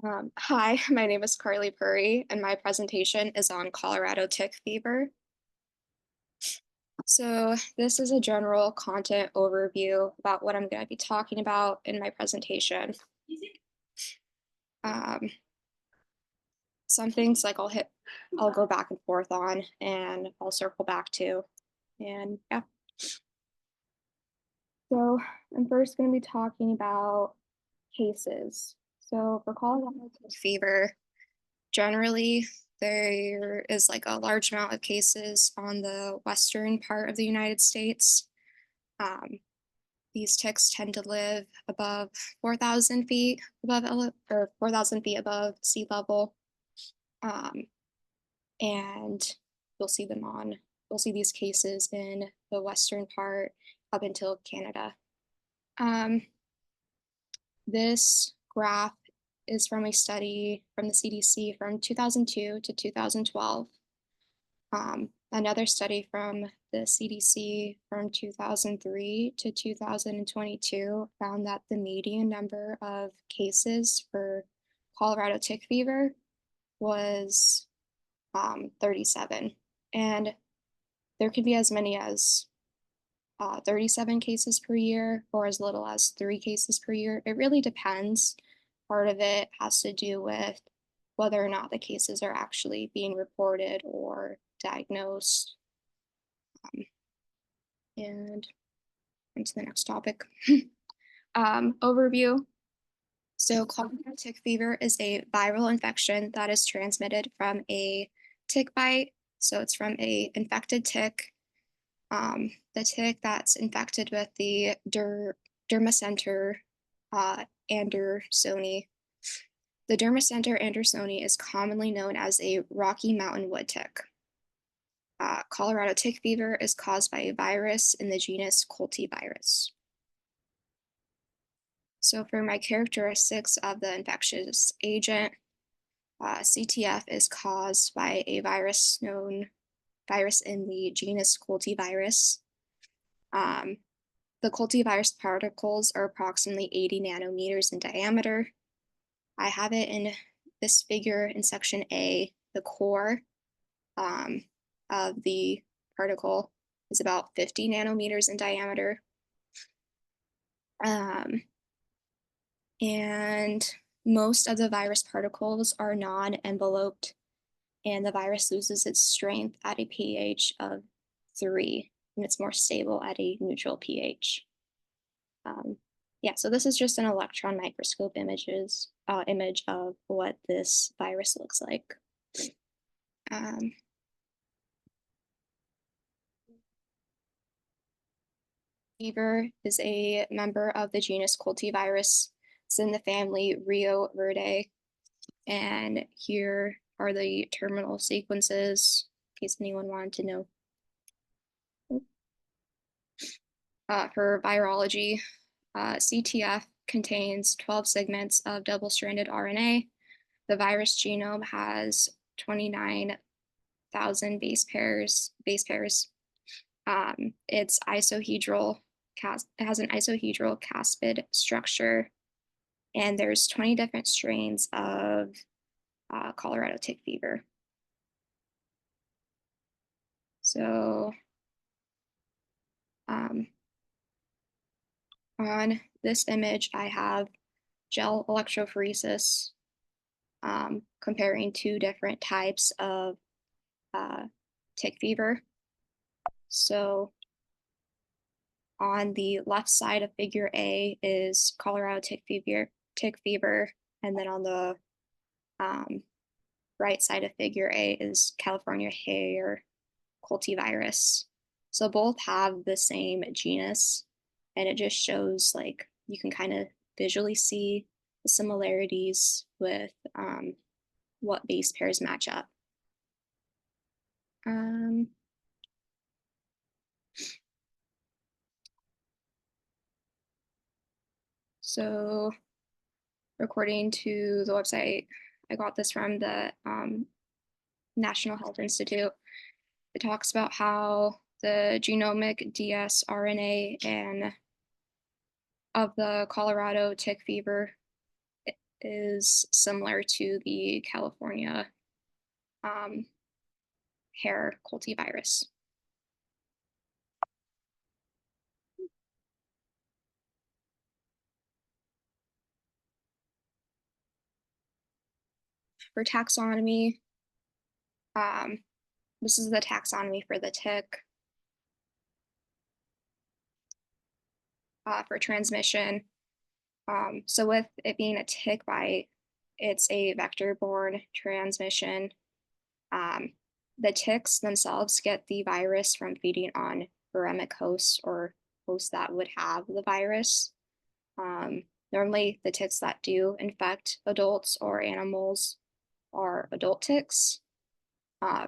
Hi, my name is Carly Puri, and my presentation is on Colorado tick fever. So this is a general content overview about what I'm going to be talking about in my presentation. Um, some things like I'll go back and forth on, and I'll circle back to. And yeah, so I'm first going to be talking about cases. So for Colorado tick fever, generally, there is like a large amount of cases on the western part of the United States. Um, these ticks tend to live above 4,000 feet or 4,000 feet above sea level. Um, and you'll see you'll see these cases in the western part up until Canada. Um, this graph is from a study from the CDC from 2002 to 2012. Another study from the CDC from 2003 to 2022 found that the median number of cases for Colorado tick fever was 37. And there could be as many as 37 cases per year or as little as 3 cases per year. It really depends. Part of it has to do with whether or not the cases are actually being reported or diagnosed. And into the next topic. Overview. So Colorado tick fever is a viral infection that is transmitted from a tick bite. So it's from a infected tick. The tick that's infected with the Dermacentor andersoni. The Dermacentor andersoni is commonly known as a Rocky Mountain wood tick. Colorado tick fever is caused by a virus in the genus Cultivirus. So for my characteristics of the infectious agent, CTF is caused by a virus in the genus Cultivirus. The cultivirus particles are approximately 80 nanometers in diameter. I have it in this figure in section A. The core of the particle is about 50 nanometers in diameter. And most of the virus particles are non-enveloped, and the virus loses its strength at a pH of 3, and it's more stable at a neutral pH. Yeah, so this is just an electron microscope image of what this virus looks like. Fever is a member of the genus Cultivirus. It's in the family Rheoverdae. And here are the terminal sequences, in case anyone wanted to know. For virology, CTF contains 12 segments of double-stranded RNA. The virus genome has 29,000 base pairs. It's isohedral, it has an isohedral caspid structure, and there's 20 different strains of Colorado tick fever. So on this image, I have gel electrophoresis comparing 2 different types of tick fever. So on the left side of figure A is Colorado tick fever, and then on the right side of figure A is California hair cultivirus. So both have the same genus, and it just shows like you can kind of visually see the similarities with what base pairs match up. So according to the website, I got this from the National Health Institute. It talks about how the genomic dsRNA and of the Colorado tick fever is similar to the California um, hair cultivirus. For taxonomy, um, this is the taxonomy for the tick. For transmission, so with it being a tick bite, it's a vector-borne transmission. Um, the ticks themselves get the virus from feeding on viremic hosts or hosts that would have the virus. Normally, the ticks that do infect adults or animals are adult ticks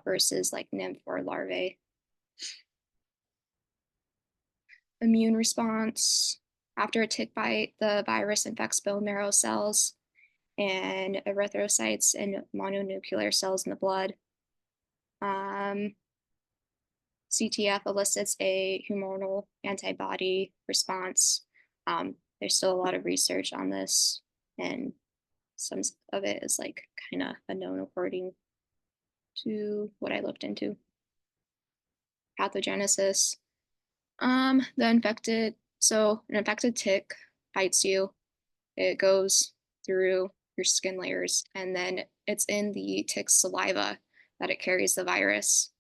versus like nymph or larvae. Immune response. After a tick bite, the virus infects bone marrow cells and erythrocytes and mononuclear cells in the blood. CTF elicits a humoral antibody response. There's still a lot of research on this, and some of it is like kind of unknown according to what I looked into. Pathogenesis. So an infected tick bites you. It goes through your skin layers, and then it's in the tick's saliva that it carries the virus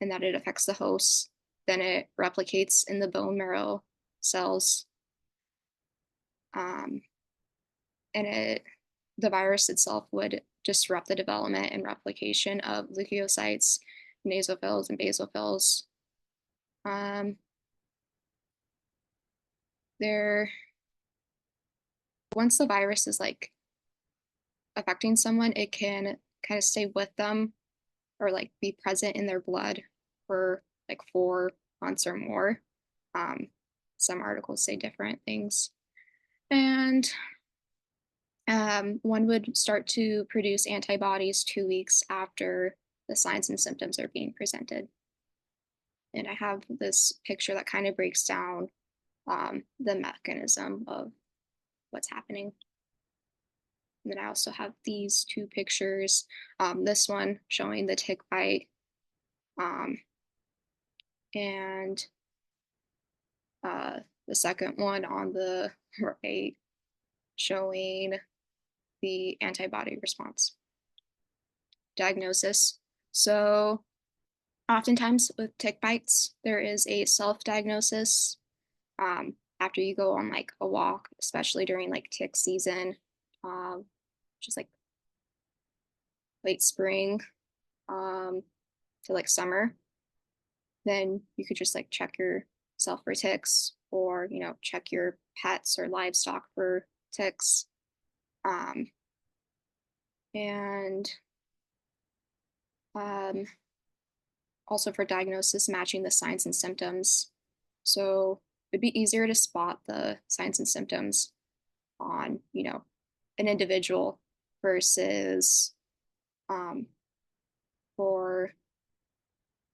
and that it affects the host. Then it replicates in the bone marrow cells. Um, and the virus itself would disrupt the development and replication of leukocytes, neutrophils, and basophils. There, once the virus is like affecting someone, it can kind of stay with them or like be present in their blood for like 4 months or more. Some articles say different things. And one would start to produce antibodies 2 weeks after the signs and symptoms are being presented. And I have this picture that kind of breaks down the mechanism of what's happening. And then I also have these 2 pictures. This one showing the tick bite, and the second one on the right showing the antibody response. Diagnosis. So oftentimes with tick bites, there is a self-diagnosis after you go on like a walk, especially during like tick season, just like late spring to like summer. Then you could just like check yourself for ticks, or check your pets or livestock for ticks. And also for diagnosis, matching the signs and symptoms. So it'd be easier to spot the signs and symptoms on, an individual versus for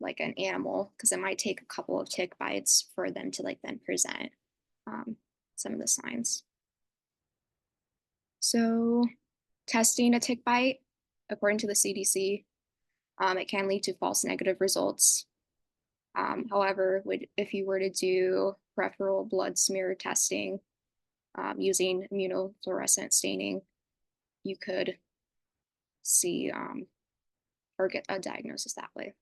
like an animal, because it might take a couple of tick bites for them to like then present some of the signs. So testing a tick bite, according to the CDC, it can lead to false negative results. However, if you were to do peripheral blood smear testing using immunofluorescent staining, you could see or get a diagnosis that way.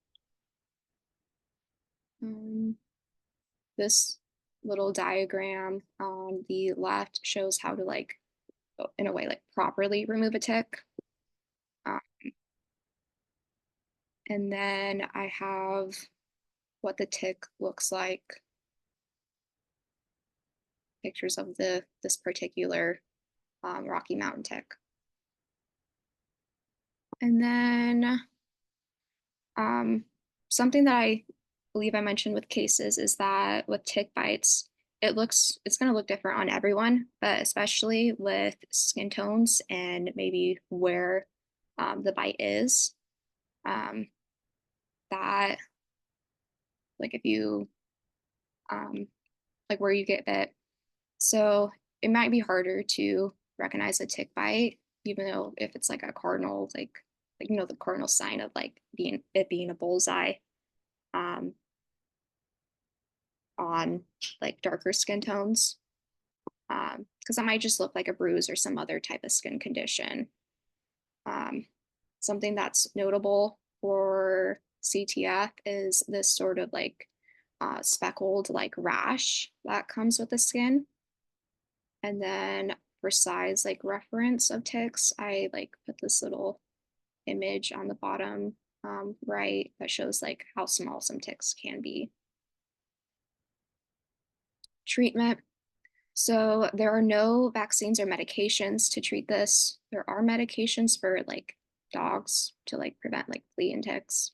This little diagram on the left shows how to like, in a way, like properly remove a tick. And then I have what the tick looks like. Pictures of this particular Rocky Mountain tick. And then something that I believe I mentioned with cases is that with tick bites, it's going to look different on everyone, but especially with skin tones and maybe where the bite is. That like if you like where you get bit, so it might be harder to recognize a tick bite, even though if it's like a cardinal, like the cardinal sign of like being a bullseye um, on like darker skin tones. Because that might just look like a bruise or some other type of skin condition. Um, Something that's notable for CTF is this sort of like speckled like rash that comes with the skin. And then for size like reference of ticks, I like put this little image on the bottom right that shows like how small some ticks can be. Treatment. So there are no vaccines or medications to treat this. There are medications for like dogs to like prevent like flea and ticks.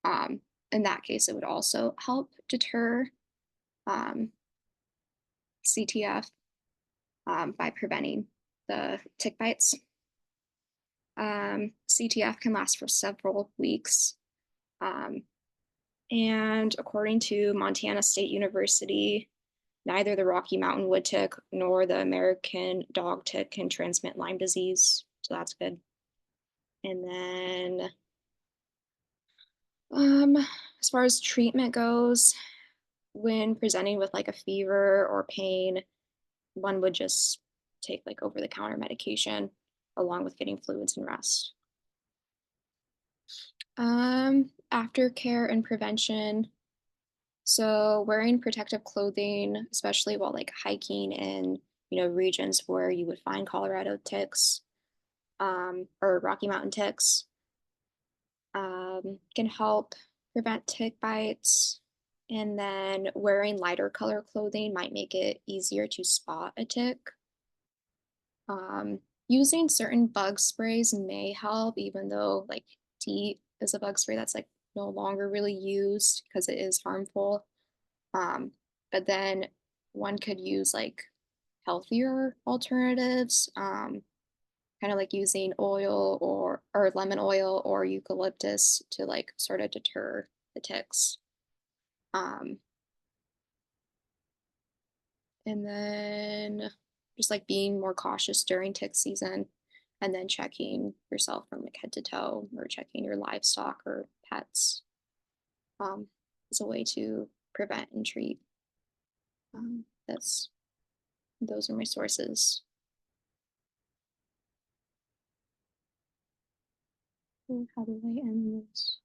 Um, in that case, it would also help deter um, CTF by preventing the tick bites. CTF can last for several weeks. Um, and according to Montana State University, neither the Rocky Mountain wood tick nor the American dog tick can transmit Lyme disease. So that's good. And then as far as treatment goes, when presenting with like a fever or pain, one would just take like over the counter medication along with getting fluids and rest. Aftercare and prevention. So wearing protective clothing, especially while like hiking in, regions where you would find Colorado ticks, or Rocky Mountain ticks, can help prevent tick bites. And then wearing lighter color clothing might make it easier to spot a tick. Using certain bug sprays may help, even though like DEET is a bug spray that's like no longer really used because it is harmful. Um, but then one could use like healthier alternatives, kind of like using oil or lemon oil or eucalyptus to like sort of deter the ticks. Um, and then just like being more cautious during tick season and then checking yourself from like head to toe or checking your livestock or pets um, is a way to prevent and treat. That's those are my sources. How do I end this?